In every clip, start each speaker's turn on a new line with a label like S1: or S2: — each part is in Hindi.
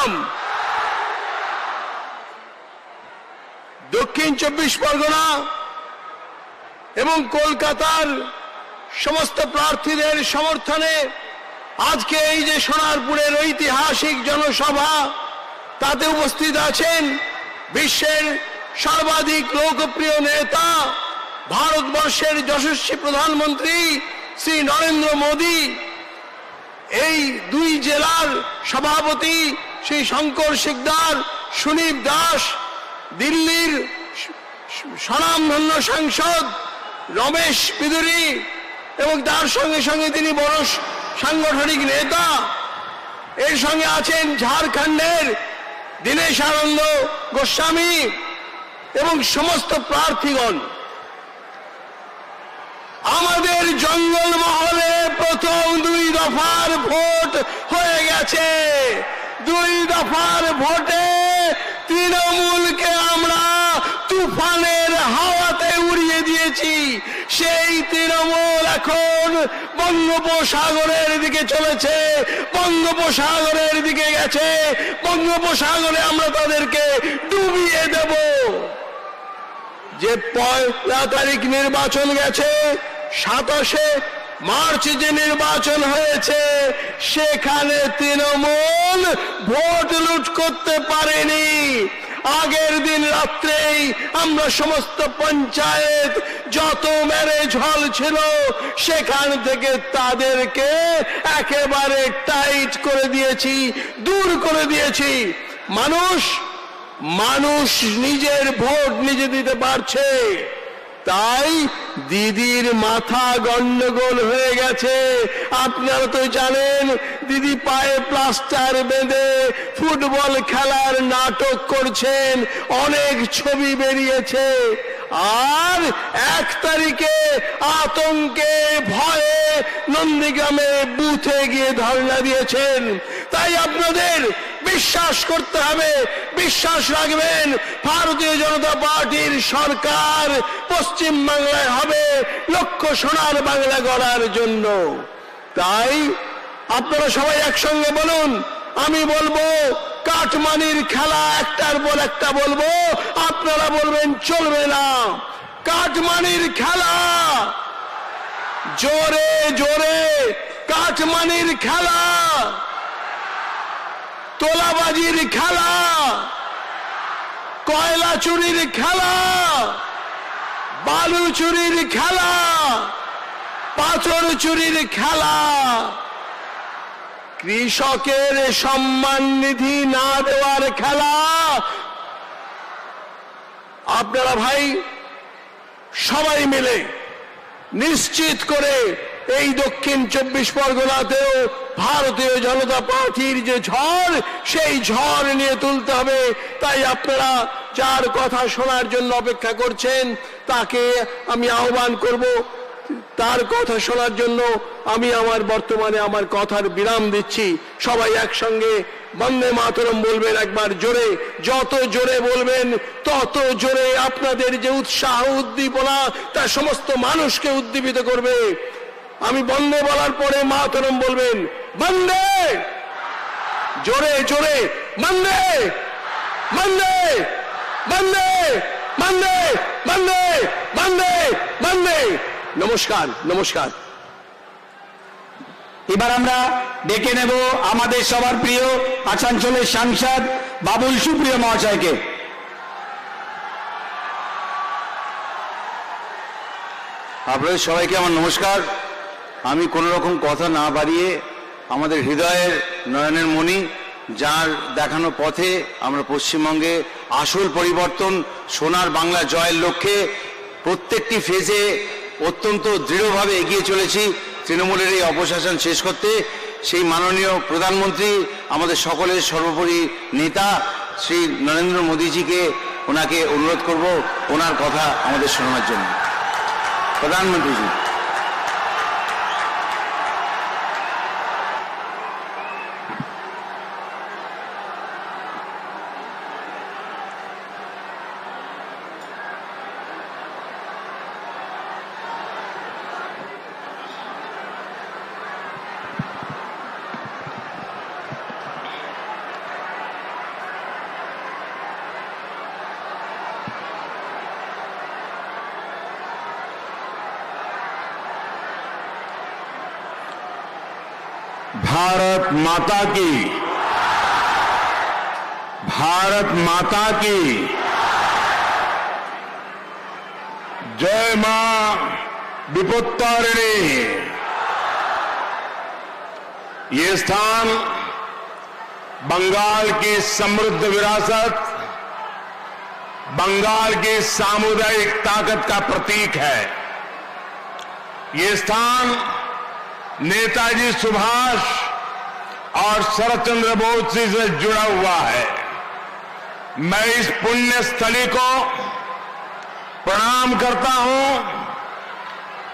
S1: সংগ্রাম। দক্ষিণ 24 পরগনা এবং কলকাতার সমস্ত প্রার্থীদের সমর্থনে আজকে এই যে সোনারপুরের ঐতিহাসিক জনসভা, তাতে উপস্থিত আছেন বিশ্বের সর্বাধিক লোকপ্রিয় নেতা, ভারতবর্ষের যশস্বী প্রধানমন্ত্রী শ্রী নরেন্দ্র মোদী, এই দুই জেলার সভাপতি শ্রী শঙ্কর সিকদার, সুনীপ দাস, দিল্লির স্বনামধন্য সাংসদ রমেশ বিদুরি এবং তার সঙ্গে সঙ্গে তিনি বড় সাংগঠনিক নেতা। এর সঙ্গে আছেন ঝাড়খণ্ডের দীনেশ আনন্দ গোস্বামী এবং সমস্ত প্রার্থীগণ। আমাদের জঙ্গলমহলে প্রথম 2 দফার ভোট হয়ে গেছে। 2 দফার ভোটে তৃণমূলকে আমরা তুফানের হাওয়াতে উড়িয়ে দিয়েছি। সেই তৃণমূল এখন বঙ্গোপসাগরের দিকে চলেছে, বঙ্গোপসাগরের দিকে গেছে। বঙ্গোপসাগরে আমরা তাদেরকে ডুবিয়ে দেব। যে 1 তারিখ নির্বাচন গেছে, 27 মার্চ যে নির্বাচন হয়েছে, সেখানে তৃণমূল ভোট লুট করতে পারেনি। আগের দিন রাত্রেই আমরা সমস্ত পঞ্চায়েত যত ম্যারেজ হল ছিল সেখান থেকে তাদেরকে একেবারে টাইট করে দিয়েছি, দূর করে দিয়েছি। মানুষ নিজের ভোট নিজে দিতে পারছে, তাই দিদির মাথা গন্ডগোল হয়ে গেছে। আপনারা তো জানেন, দিদি পায়ে প্লাস্টার বেঁধে ফুটবল খেলার নাটক করছেন, অনেক ছবি বেরিয়েছে। আর 1 তারিখে আতঙ্কে ভয়ে নন্দীগ্রামে বুথে গিয়ে ধর্ণা দিয়েছেন। তাই আপনাদের বিশ্বাস করতে হবে, বিশ্বাস রাখবেন, ভারতীয় জনতা পার্টির সরকার পশ্চিম বাংলায় হবে লক্ষ্য সোনার বাংলা গড়ার জন্য। তাই আপনারা সবাই একসঙ্গে বলুন। আমি বলবো কাটমানির খেলা একটার পর একটা বলবো, আপনারা বলবেন চলবে না। কাটমানির খেলা, জোরে জোরে কাটমানির খেলা, তোলাবাজির খেলা, কয়লা চুরির খেলা, বালু চুরির খেলা, পাথর চুরির খেলা, কৃষকের সম্মান নিধি না দেওয়ার খেলা। আপনারা ভাই সবাই মিলে নিশ্চিত করে এই দক্ষিণ 24 পরগনাতেও ভারতীয় জনতা পার্টির যে ঝড়, সেই ঝড় নিয়ে তুলতে হবে। তাই আপনারা যার কথা শোনার জন্য অপেক্ষা করছেন, তাকে আমি আহ্বান করব, তার কথা শোনার জন্য আমি বর্তমানে আমার কথার বিরাম দিচ্ছি। সবাই একসঙ্গে বন্দে মাতরম বলবেন একবার জোরে। যত জোরে বলবেন তত জোরে আপনাদের যে উৎসাহ উদ্দীপনা তা সমস্ত মানুষকে উদ্দীপিত করবে। আমি বন্দে বলার পরে মাতরম বলবেন, বন্দে, জোরে জোরে বন্দে, বন্দে, বন্দে, বন্দে, বন্দে, বন্দে, বন্দে। নমস্কার, নমস্কার।
S2: এবার আমরা ডেকে নেব আমাদের সবার প্রিয় আসানসোলের সাংসদ বাবুল সুপ্রিয় মহাশয়কে।
S3: আপনাদের সবাইকে আমার নমস্কার। আমি কোনো রকম কথা না বাড়িয়ে আমাদের হৃদয়ের নয়নের মণি, যার দেখানো পথে আমরা পশ্চিমবঙ্গে আসল পরিবর্তন, সোনার বাংলা জয়ের লক্ষ্যে প্রত্যেকটি ফেজে অত্যন্ত দৃঢ়ভাবে এগিয়ে চলেছি তৃণমূলের এই অপশাসন শেষ করতে। সেই মাননীয় প্রধানমন্ত্রী, আমাদের সকলের সর্বোপরি নেতা শ্রী নরেন্দ্র মোদীজিকে, ওনাকে অনুরোধ করব ওনার কথা আমাদের শোনানোর জন্য। প্রধানমন্ত্রীজি।
S4: भारत माता की, भारत माता की जय मां विपुत्तारिणी। ये स्थान बंगाल की समृद्ध विरासत, बंगाल की सामुदायिक ताकत का प्रतीक है। ये स्थान नेताजी सुभाष और शरद चंद्र बोस जी से जुड़ा हुआ है। मैं इस पुण्य स्थली को प्रणाम करता हूं।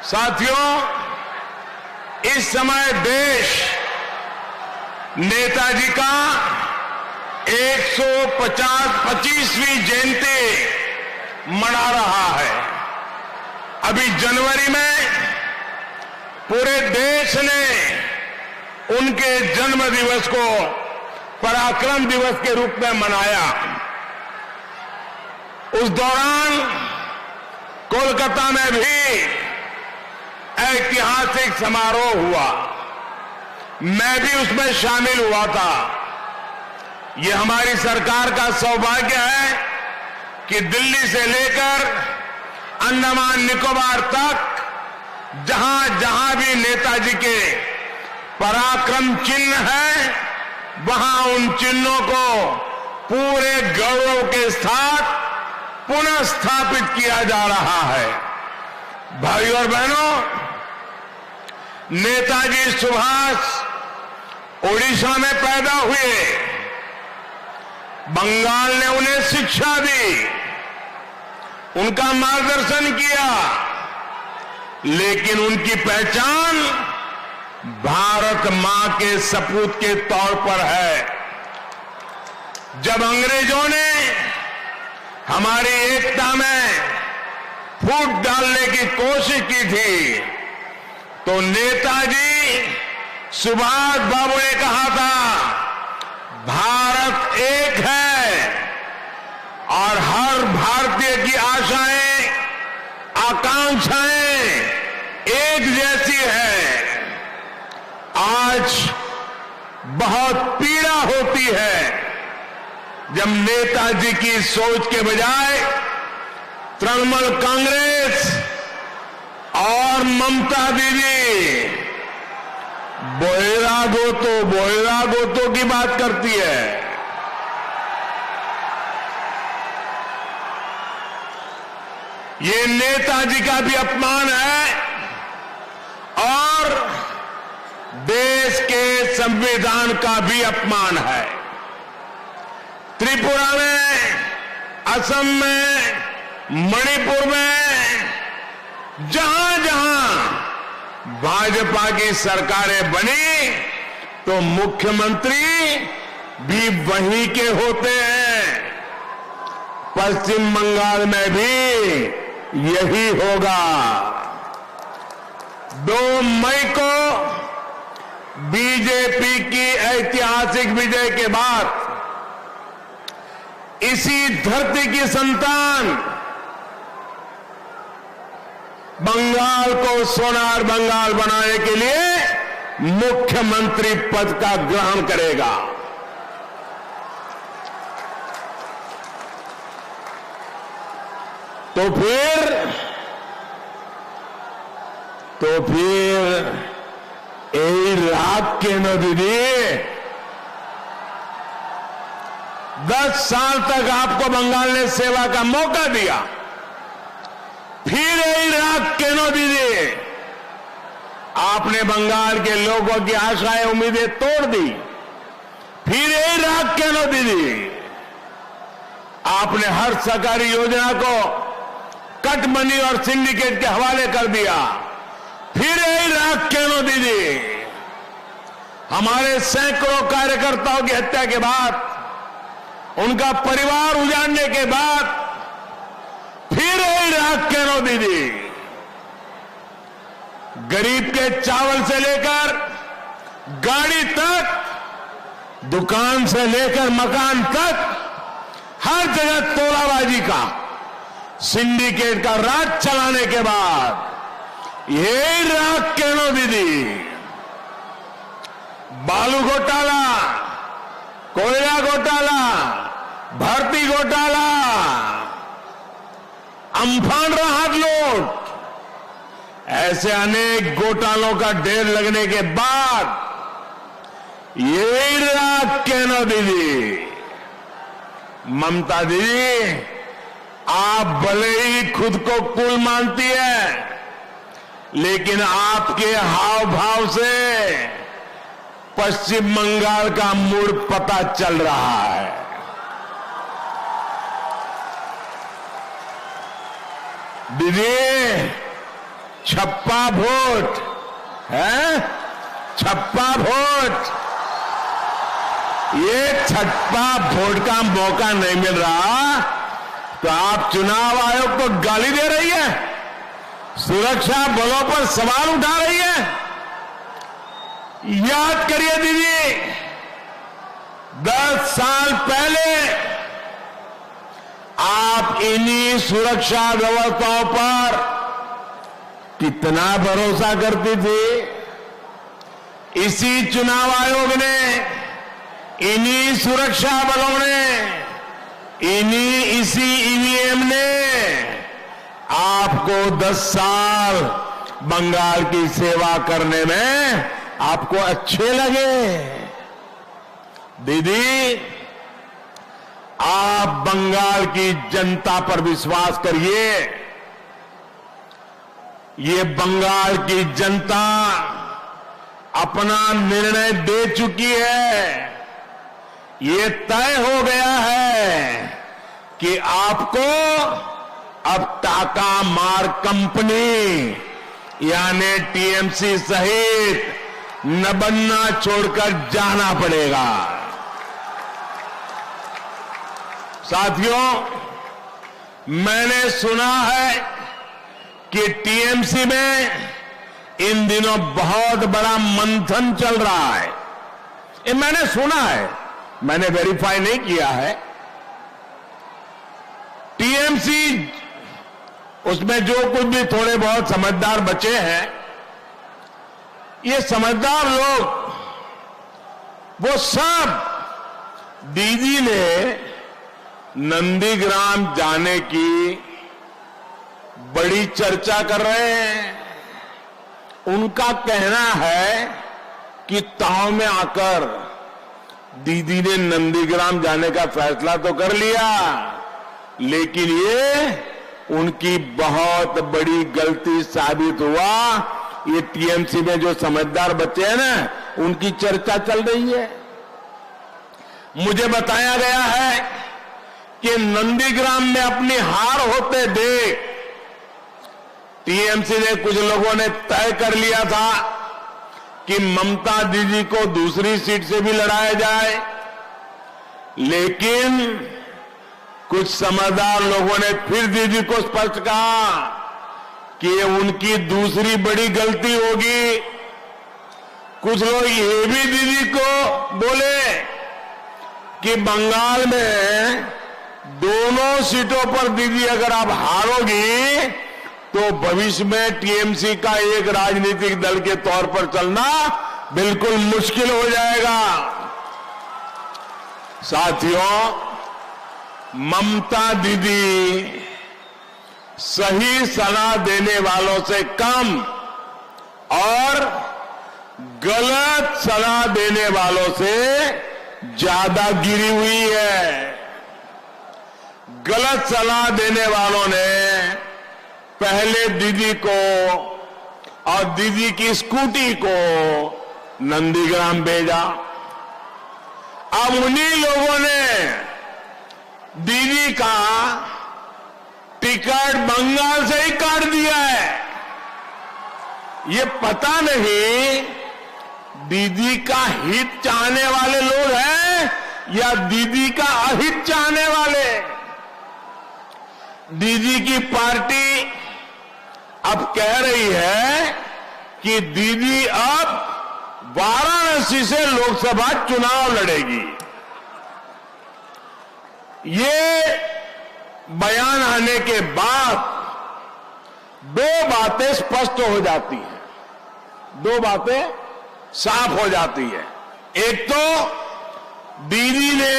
S4: साथियों, इस समय देश नेताजी का 125वीं जयंती मना रहा है। अभी जनवरी में पूरे देश ने उनके जन्म दिवस को पराक्रम दिवस के रूप में मनाया। उस दौरान कोलकाता में भी ऐतिहासिक समारोह हुआ। मैं भी उसमें शामिल हुआ था। ये हमारी सरकार का सौभाग्य है कि दिल्ली से लेकर अंडमान निकोबार तक जहां जहां भी नेताजी के पराक्रम चिन्ह है, वहां उन चिन्हों को पूरे गौरव के साथ पुनः स्थापित किया जा रहा है। भाइयों और बहनों, नेताजी सुभाष ओडिशा में पैदा हुए। बंगाल ने उन्हें शिक्षा दी, उनका मार्गदर्शन किया, लेकिन उनकी पहचान भारत मां के सपूत के तौर पर है। जब अंग्रेजों ने हमारी एकता में फूट डालने की कोशिश की थी, तो नेताजी सुभाष बाबू ने कहा था, भारत एक है और हर भारतीय की आशाएं, आकांक्षाएं एक जैसी है। आज बहुत पीड़ा होती है जब नेताजी की सोच के बजाय तृणमूल कांग्रेस और ममता दीदी बोयरा गोतो की बात करती है। ये नेताजी का भी अपमान है और देश के संविधान का भी अपमान है। त्रिपुरा में, असम में, मणिपुर में, जहां जहां भाजपा की सरकारें बनी, तो मुख्यमंत्री भी वहीं के होते हैं। पश्चिम बंगाल में भी यही होगा। 2 मई को बीजेपी की ऐतिहासिक विजय के बाद इसी धरती की संतान बंगाल को सोनार बंगाल बनाने के लिए मुख्यमंत्री पद का ग्रहण करेगा। तो फिर यही रात के न दीदी, 10 साल तक आपको बंगाल ने सेवा का मौका दिया, फिर यही रात के न दीदी, आपने बंगाल के लोगों की आशाएं उम्मीदें तोड़ दी। फिर यही रात के न दीदी, आपने हर सरकारी योजना को कट मनी और सिंडिकेट के हवाले कर दिया। फिर यही रात के न दीदी, हमारे सैकड़ों कार्यकर्ताओं की हत्या के बाद, उनका परिवार उजाड़ने के बाद, फिर यही रात के न दीदी, गरीब के चावल से लेकर गाड़ी तक, दुकान से लेकर मकान तक, हर जगह तोलाबाजी का, सिंडिकेट का राज चलाने के बाद यही रात के न दीदी, बालू घोटाला, कोयला घोटाला, भर्ती घोटाला, अम्फान राहत लूट, ऐसे अनेक घोटालों का ढेर लगने के बाद ये कहना दीदी, ममता दीदी, आप भले ही खुद को कूल मानती है, लेकिन आपके हाव भाव से पश्चिम बंगाल का मूड पता चल रहा है। दीदी, छप्पा वोट है, छप्पा वोट, ये छप्पा वोट का मौका नहीं मिल रहा तो आप चुनाव आयोग को गाली दे रही है, सुरक्षा बलों पर सवाल उठा रही है। याद करिए दीदी, 10 साल पहले आप इन्हीं सुरक्षा व्यवस्थाओं पर कितना भरोसा करती थी। इसी चुनाव आयोग ने, इन्हीं सुरक्षा बलों ने, इसी ईवीएम ने आपको 10 साल बंगाल की सेवा करने में आपको अच्छे लगे। दीदी, आप बंगाल की जनता पर विश्वास करिए। ये बंगाल की जनता अपना निर्णय दे चुकी है। ये तय हो गया है कि आपको अब टाका मार कंपनी यानी टीएमसी सहित नबन्ना छोड़कर जाना पड़ेगा। साथियों, मैंने सुना है कि टीएमसी में इन दिनों बहुत बड़ा मंथन चल रहा है। ये मैंने सुना है, मैंने वेरीफाई नहीं किया है। टीएमसी, उसमें जो कुछ भी थोड़े बहुत समझदार बचे हैं, ये समझदार लोग वो सब दीदी ने नंदीग्राम जाने की बड़ी चर्चा कर रहे हैं। उनका कहना है कि ताव में आकर दीदी ने नंदीग्राम जाने का फैसला तो कर लिया, लेकिन ये उनकी बहुत बड़ी गलती साबित हुआ। ये टीएमसी में जो समझदार बच्चे हैं ना, उनकी चर्चा चल रही है। मुझे बताया गया है कि नंदीग्राम में अपनी हार होते देख टीएमसी ने, कुछ लोगों ने तय कर लिया था कि ममता दीदी को दूसरी सीट से भी लड़ाया जाए, लेकिन कुछ समझदार लोगों ने फिर दीदी को स्पष्ट कहा कि उनकी दूसरी बड़ी गलती होगी। कुछ लोग ये भी दीदी को बोले कि बंगाल में दोनों सीटों पर दीदी अगर आप हारोगी तो भविष्य में टीएमसी का एक राजनीतिक दल के तौर पर चलना बिल्कुल मुश्किल हो जाएगा। साथियों, ममता दीदी सही सलाह देने वालों से कम और गलत सलाह देने वालों से ज्यादा गिरी हुई है। गलत सलाह देने वालों ने पहले दीदी को और दीदी की स्कूटी को नंदीग्राम भेजा। अब उन्हीं लोगों ने दीदी का टिकट बंगाल से ही काट दिया है। ये पता नहीं दीदी का हित चाहने वाले लोग हैं या दीदी का अहित चाहने वाले। दीदी की पार्टी अब कह रही है कि दीदी अब वाराणसी से लोकसभा चुनाव लड़ेगी। ये बयान आने के बाद दो बातें स्पष्ट हो जाती हैं, दो बातें साफ हो जाती है। एक तो दीदी ने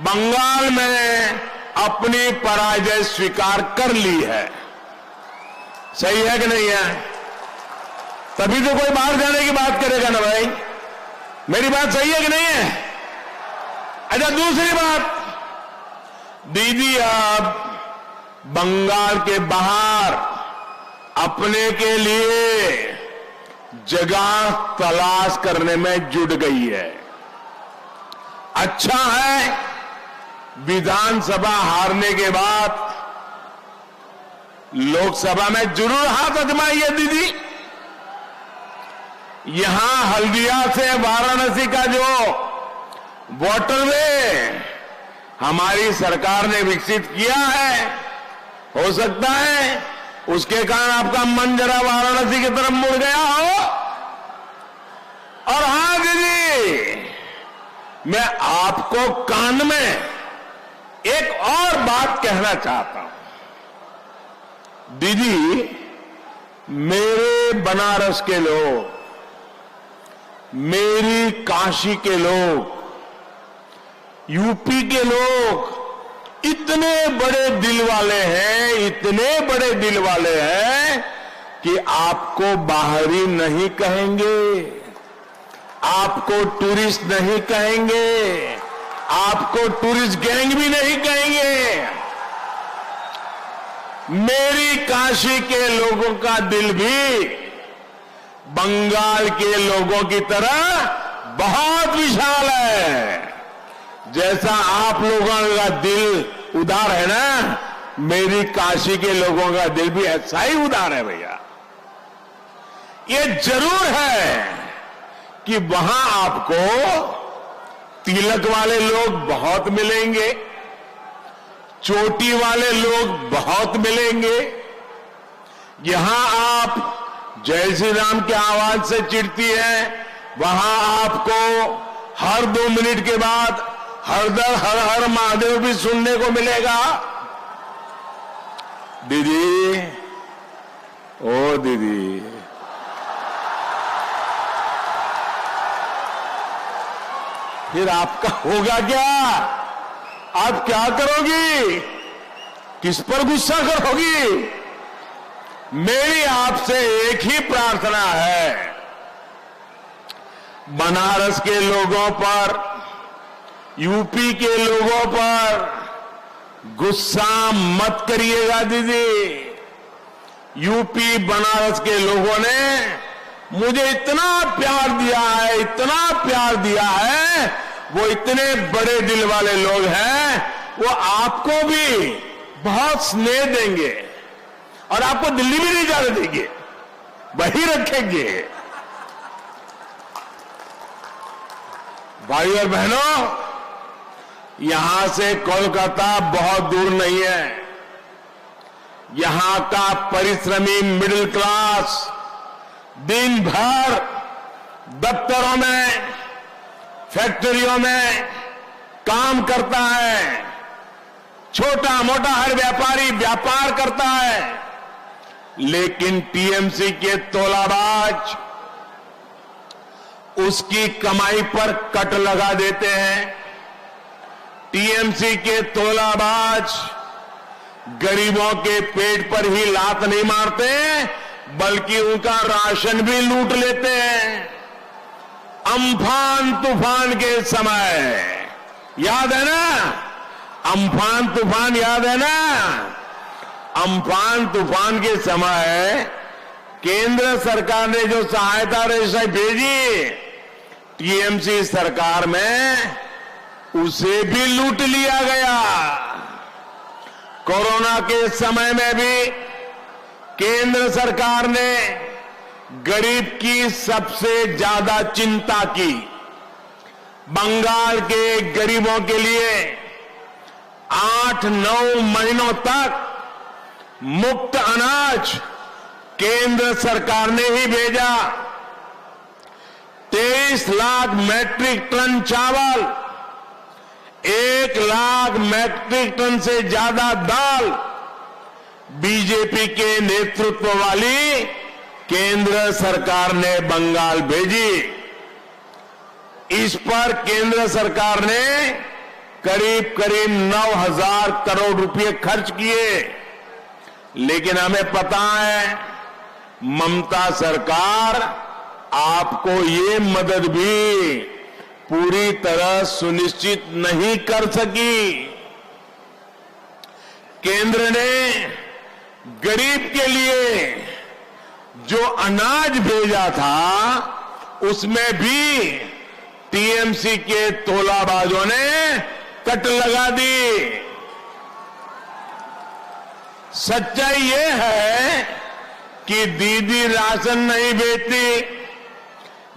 S4: बंगाल में अपनी पराजय स्वीकार कर ली है। सही है कि नहीं है? तभी तो कोई बाहर जाने की बात करेगा ना भाई। मेरी बात सही है कि नहीं है? अच्छा, दूसरी बात, दीदी अब बंगाल के बाहर अपने के लिए जगह तलाश करने में जुट गई है। अच्छा है, विधानसभा हारने के बाद लोकसभा में जरूर हाथ आजमाइए दीदी। यहां हल्दिया से वाराणसी का जो वाटरवे हमारी सरकार ने विकसित किया है, हो सकता है उसके कारण आपका मन जरा वाराणसी की तरफ मुड़ गया हो। और हां दीदी, मैं आपको कान में एक और बात कहना चाहता हूं। दीदी, मेरे बनारस के लोग, मेरी काशी के लोग, यूपी के लोग इतने बड़े दिल वाले हैं, इतने बड़े दिल वाले हैं कि आपको बाहरी नहीं कहेंगे, आपको टूरिस्ट नहीं कहेंगे, आपको टूरिस्ट गैंग भी नहीं कहेंगे। मेरी काशी के लोगों का दिल भी बंगाल के लोगों की तरह बहुत विशाल है। जैसा आप लोगों का दिल उदार है ना, मेरी काशी के लोगों का दिल भी ऐसा ही उदार है भैया। ये जरूर है कि वहां आपको तिलक वाले लोग बहुत मिलेंगे, चोटी वाले लोग बहुत मिलेंगे। यहां आप जय श्री राम की आवाज से चिढ़ती है, वहां आपको हर 2 मिनट के बाद हर हर महादेव भी सुनने को मिलेगा। दीदी, ओ दीदी, फिर आपका होगा क्या? आप क्या करोगी? किस पर गुस्सा करोगी? मेरी आपसे एक ही प्रार्थना है, बनारस के लोगों पर, यूपी के लोगों पर गुस्सा मत करिएगा दीदी। यूपी बनारस के लोगों ने मुझे इतना प्यार दिया है, इतना प्यार दिया है, वो इतने बड़े दिल वाले लोग हैं, वो आपको भी बहुत स्नेह देंगे और आपको दिल्ली भी नहीं जाने देंगे, वही रखेंगे। भाई और बहनों, यहां से कोलकाता बहुत दूर नहीं है। यहां का परिश्रमी मिडिल क्लास दिन भर दफ्तरों में, फैक्ट्रियों में काम करता है, छोटा मोटा हर व्यापारी व्यापार करता है, लेकिन टीएमसी के तोलाबाज उसकी कमाई पर कट लगा देते हैं। टीएमसी के तोलाबाज गरीबों के पेट पर ही लात नहीं मारते, बल्कि उनका राशन भी लूट लेते हैं। अम्फान तूफान के समय याद है ना? अम्फान तूफान याद है ना? अम्फान तूफान के समय केंद्र सरकार ने जो सहायता राशि भेजी, टीएमसी सरकार में उसे भी लूट लिया गया। कोरोना के समय में भी केंद्र सरकार ने गरीब की सबसे ज्यादा चिंता की। बंगाल के गरीबों के लिए 8-9 महीनों तक मुफ्त अनाज केंद्र सरकार ने ही भेजा। 23 लाख मैट्रिक टन चावल, 1 लाख मैट्रिक टन से ज्यादा दाल बीजेपी के नेतृत्व वाली केंद्र सरकार ने बंगाल भेजी। इस पर केंद्र सरकार ने करीब करीब 9,000 करोड़ रुपए खर्च किए। लेकिन हमें पता है ममता सरकार आपको ये मदद भी पूरी तरह सुनिश्चित नहीं कर सकी। केंद्र ने गरीब के लिए जो अनाज भेजा था उसमें भी टीएमसी के तोलाबाजों ने कट लगा दी। सच्चाई ये है कि दीदी राशन नहीं बेचती,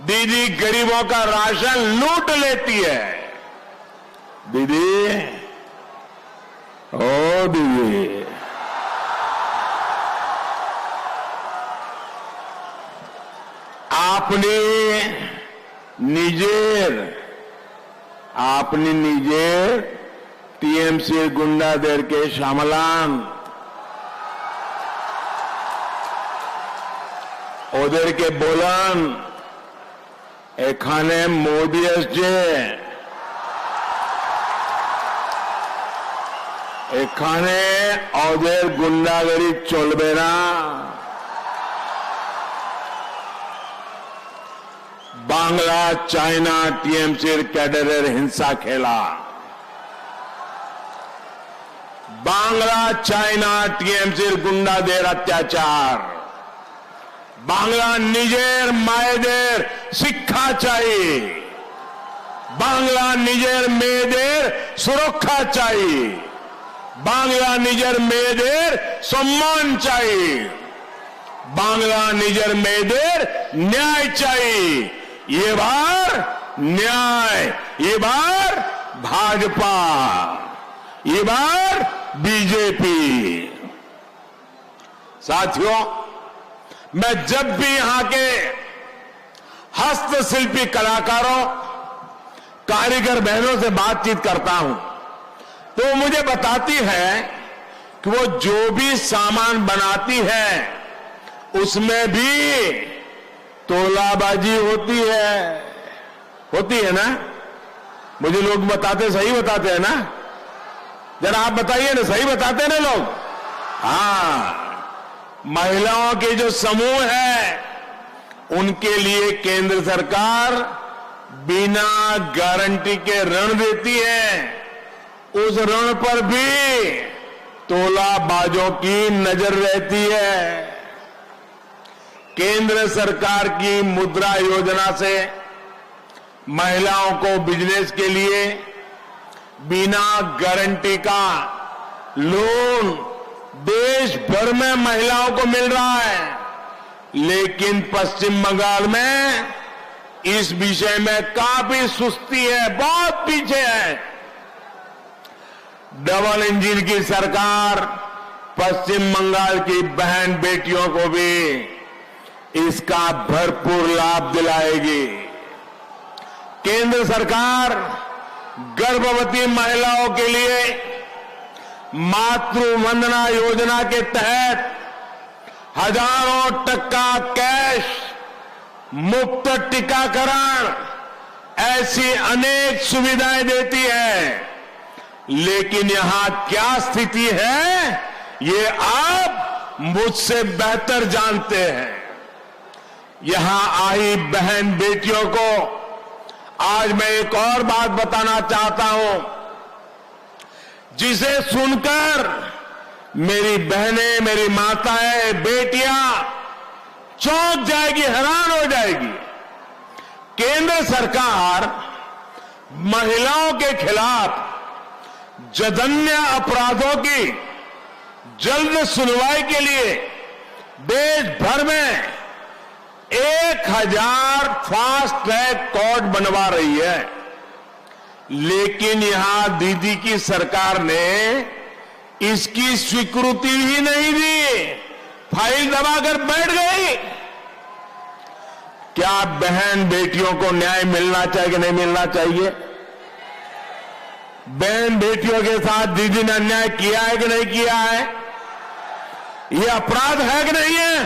S4: दीदी गरीबों का राशन लूट लेती है। दीदी, ओ दीदी, आपने निजेर टीएमसी गुंडाদের के সামলান, ওদেরকে বলেন এখানে মোদি এসছে, এখানে ওদের গুন্ডাগিরি চলবে না। বাংলা চায়না টিএমসির ক্যাডারের হিংসা খেলা, বাংলা চায়না টিএমসির গুন্ডাদের অত্যাচার, বাংলা নিজের মায়েদের শিক্ষা চাই, বাংলা নিজের মেয়েদের সুরক্ষা চাই, বাংলা নিজের মেয়েদের সম্মান চাই, বাংলা নিজের মেয়েদের ন্যায় চাই। ये बार न्याय, ये बार भाजपा, ये बार बीजेपी। साथियों, मैं जब भी यहां के हस्तशिल्पी कलाकारों, कारीगर बहनों से बातचीत करता हूं तो वो मुझे बताती है कि वो जो भी सामान बनाती है उसमें भी तोलाबाजी होती है ना। मुझे लोग बताते, सही बताते हैं ना? जरा आप बताइए ना, सही बताते हैं ना लोग? हाँ, महिलाओं के जो समूह है उनके लिए केंद्र सरकार बिना गारंटी के ऋण देती है। उस ऋण पर भी तोलाबाजों की नजर रहती है। केंद्र सरकार की मुद्रा योजना से महिलाओं को बिजनेस के लिए बिना गारंटी का लोन देश भर में महिलाओं को मिल रहा है। लेकिन पश्चिम बंगाल में इस विषय में काफी सुस्ती है, बहुत पीछे है। डबल इंजन की सरकार पश्चिम बंगाल की बहन बेटियों को भी इसका भरपूर लाभ दिलाएगी। केंद्र सरकार गर्भवती महिलाओं के लिए मातृ वंदना योजना के तहत हजारों टका कैश, मुफ्त टीकाकरण, ऐसी अनेक सुविधाएं देती है। लेकिन यहां क्या स्थिति है ये आप मुझसे बेहतर जानते हैं। यहां आई बहन बेटियों को आज मैं एक और बात बताना चाहता हूं, जिसे सुनकर मेरी बहनें, मेरी माताएं, बेटियां चौंक जाएगी, हैरान हो जाएगी। केंद्र सरकार महिलाओं के खिलाफ जघन्य अपराधों की जल्द सुनवाई के लिए देश भर में 1000 फास्ट ट्रैक कोर्ट बनवा रही है। लेकिन यहां दीदी की सरकार ने इसकी स्वीकृति ही नहीं दी, फाइल दबाकर बैठ गई। क्या बहन बेटियों को न्याय मिलना चाहिए कि नहीं मिलना चाहिए? बहन बेटियों के साथ दीदी ने अन्याय किया है कि नहीं किया है? ये अपराध है कि नहीं है?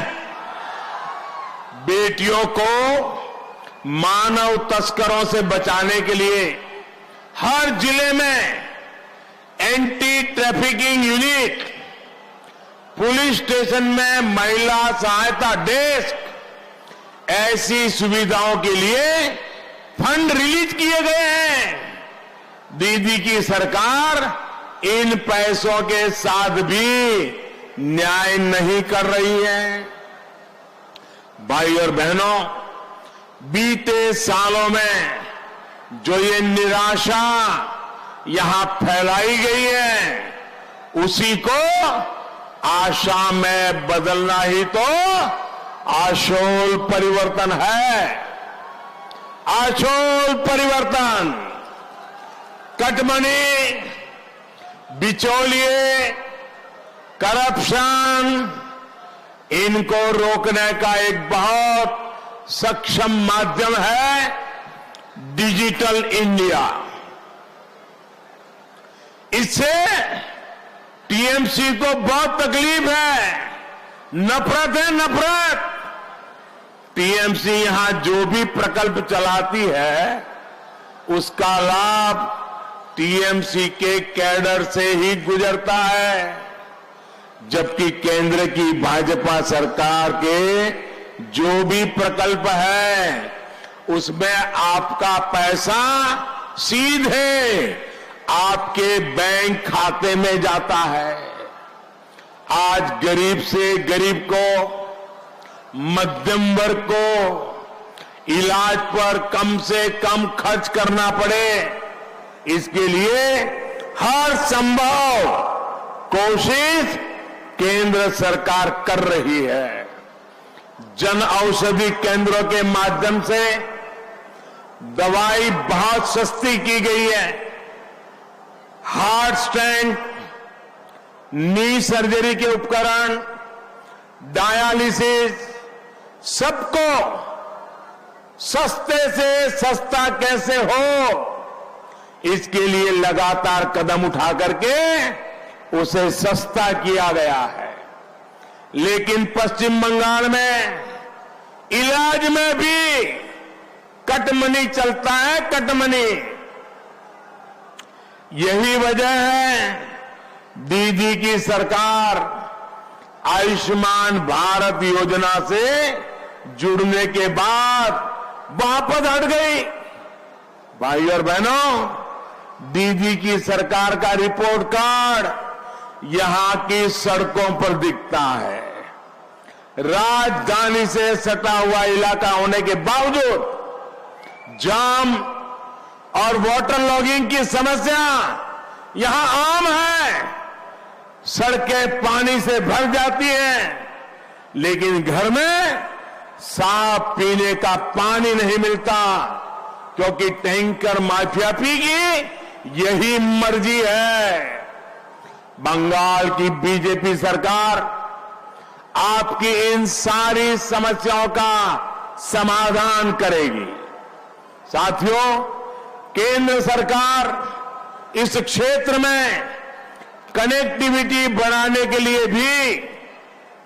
S4: बेटियों को मानव तस्करों से बचाने के लिए हर जिले में anti trafficking unit, police station में महिला सहायता डेस्क, ऐसी सुविधाओं के लिए फंड रिलीज किए गए हैं। दीदी की सरकार इन पैसों के साथ भी न्याय नहीं कर रही है। भाई और बहनों, बीते सालों में जो ये निराशा यहां फैलाई गई है, उसी को आशा में बदलना ही तो आशोल परिवर्तन है। आशोल परिवर्तन, कटमनी, बिचौलिए, करप्शन, इनको रोकने का एक बहुत सक्षम माध्यम है डिजिटल इंडिया। इससे टीएमसी को बहुत तकलीफ है, नफरत है, नफरत। टीएमसी यहां जो भी प्रकल्प चलाती है, उसका लाभ टीएमसी के कैडर से ही गुजरता है, जबकि केंद्र की भाजपा सरकार के जो भी प्रकल्प है, उसमें आपका पैसा सीधे आपके बैंक खाते में जाता है। आज गरीब से गरीब को, मध्यम वर्ग को इलाज पर कम से कम खर्च करना पड़े, इसके लिए हर संभव कोशिश केंद्र सरकार कर रही है। जन औषधि केंद्रों के माध्यम से दवाई बहुत सस्ती की गई है। हार्ट स्टेंट, नी सर्जरी के उपकरण, डायालिसिस, सबको सस्ते से सस्ता कैसे हो, इसके लिए लगातार कदम उठा करके उसे सस्ता किया गया है। लेकिन पश्चिम बंगाल में इलाज में भी कटमनी चलता है, कटमनी। यही वजह है दीदी की सरकार आयुष्मान भारत योजना से जुड़ने के बाद वापस हट गई। भाई और बहनों, दीदी की सरकार का रिपोर्ट कार्ड यहां की सड़कों पर दिखता है। राजधानी से सटा हुआ इलाका होने के बावजूद जाम और वाटर लॉगिंग की समस्या यहां आम है। सड़कें पानी से भर जाती हैं, लेकिन घर में साफ पीने का पानी नहीं मिलता, क्योंकि टैंकर माफिया की यही मर्जी है। बंगाल की बीजेपी सरकार आपकी इन सारी समस्याओं का समाधान करेगी। साथियों, केंद्र सरकार इस क्षेत्र में कनेक्टिविटी बढ़ाने के लिए भी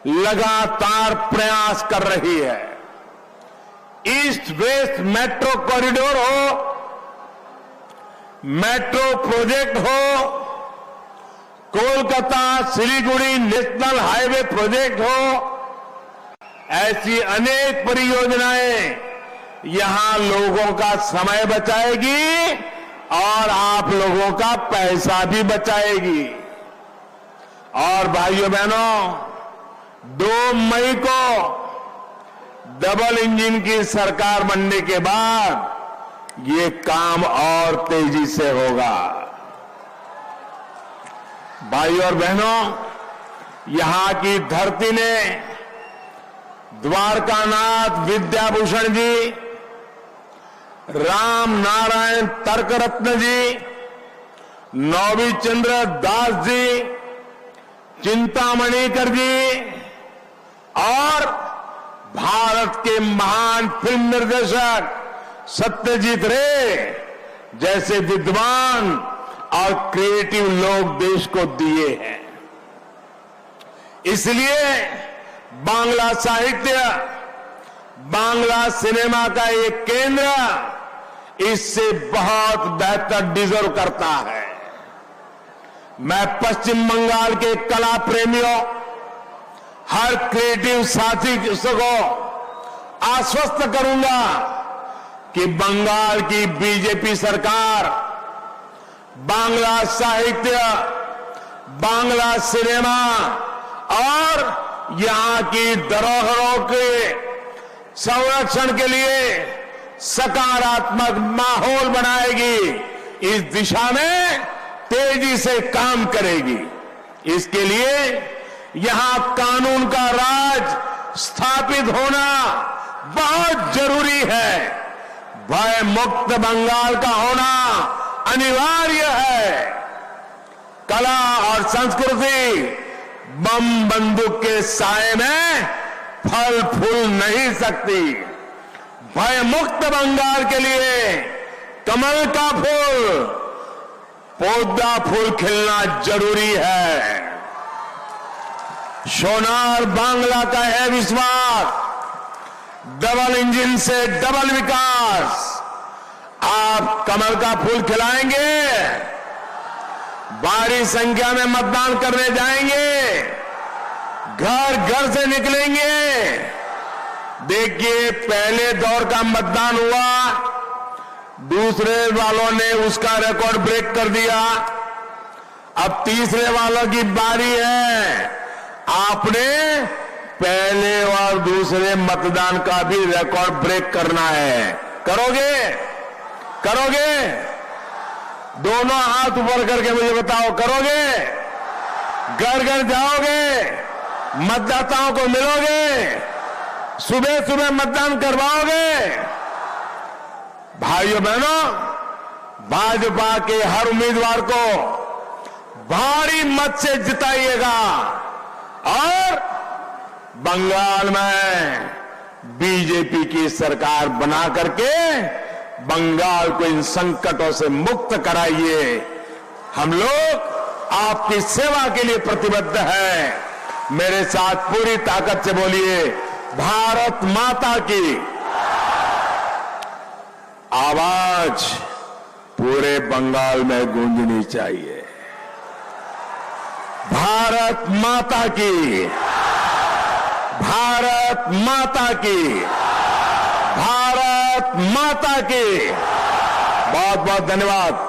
S4: लगातार प्रयास कर रही है। ईस्ट वेस्ट मेट्रो कॉरिडोर हो, मेट्रो प्रोजेक्ट हो, Kolkata Siliguri national highway project हो, ऐसी अनेक परियोजनाएं यहां लोगों का समय बचाएगी और आप लोगों का पैसा भी बचाएगी। और भाइयों बहनों, 2 मई को डबल इंजन की सरकार बनने के बाद ये काम और तेजी से होगा। भाई और बहनों, यहां की धरती ने द्वारकानाथ विद्याभूषण जी, राम नारायण तर्करत्न जी, नौवी चंद्र दास जी, चिंतामणिकर जी और भारत के महान फिल्म निर्देशक सत्यजीत रे जैसे विद्वान और क्रिएटिव लोग देश को दिए हैं। इसलिए बांग्ला साहित्य, बांग्ला सिनेमा का ये केंद्र इससे बहुत बेहतर डिजर्व करता है। मैं पश्चिम बंगाल के कला प्रेमियों, हर क्रिएटिव साथी को आश्वस्त करूंगा कि बंगाल की बीजेपी सरकार बांग्ला साहित्य, बांग्ला सिनेमा और यहां की धरोहरों के संरक्षण के लिए सकारात्मक माहौल बनाएगी, इस दिशा में तेजी से काम करेगी। इसके लिए यहां कानून का राज स्थापित होना बहुत जरूरी है। भय मुक्त बंगाल का होना अनिवार्य है। कला और संस्कृति बम बंदूक के साए में फल फूल नहीं सकती। भय मुक्त बंगाल के लिए कमल का फूल, पौधा फूल खिलना जरूरी है। सोनार बांग्ला का है विश्वास, डबल इंजन से डबल विकास। आप कमल का फूल खिलाएंगे, भारी संख्या में मतदान करने जाएंगे, घर घर से निकलेंगे। देखिए, पहले दौर का मतदान हुआ, दूसरे वालों ने उसका रिकॉर्ड ब्रेक कर दिया। अब तीसरे वालों की बारी है। आपने पहले और दूसरे मतदान का भी रिकॉर्ड ब्रेक करना है। करोगे? करोगे? दोनों हाथ ऊपर करके मुझे बताओ, करोगे? घर घर जाओगे, मतदाताओं को मिलोगे, सुबह सुबह मतदान करवाओगे? भाइयों बहनों, भाजपा के हर उम्मीदवार को भारी मत से जिताइएगा और बंगाल में बीजेपी की सरकार बना करके बंगाल को इन संकटों से मुक्त कराइए। हम लोग आपकी सेवा के लिए प्रतिबद्ध हैं। मेरे साथ पूरी ताकत से बोलिए, भारत माता की। आवाज पूरे बंगाल में गूंजनी चाहिए। भारत माता की, भारत माता की, भारत माता की। बहुत बहुत धन्यवाद।